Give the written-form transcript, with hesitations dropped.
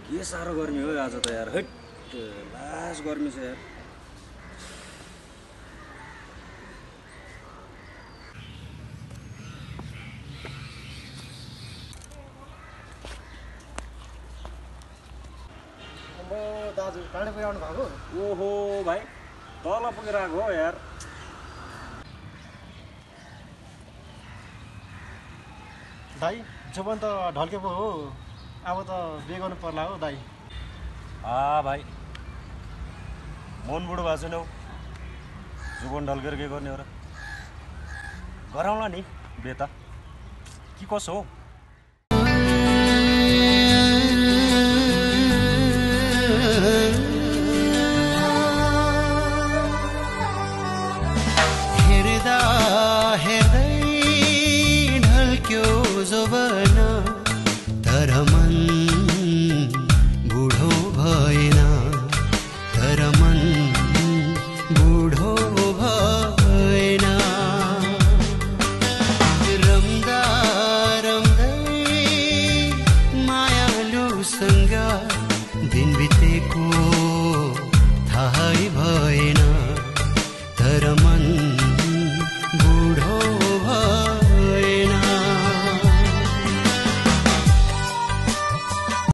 के साह्रो गर्मी हो आज त यार हैट लास गर्मी छ यार अम्बो दाजु टाढो पुर्याउनु भएको ओहो भाइ तल पुगेर आएको हो यार दाइ जोबन त ढल्के पो हो अब त बिहे गर्नु पर्ला हो दाइ भाइ मन बुढो भएको छैन हौ जुबन ढल्केर के गर्ने हो र गराउँला नि बे त के कसो हो हेर्दा हेर्दै ढल्क्यो जोबन तर मन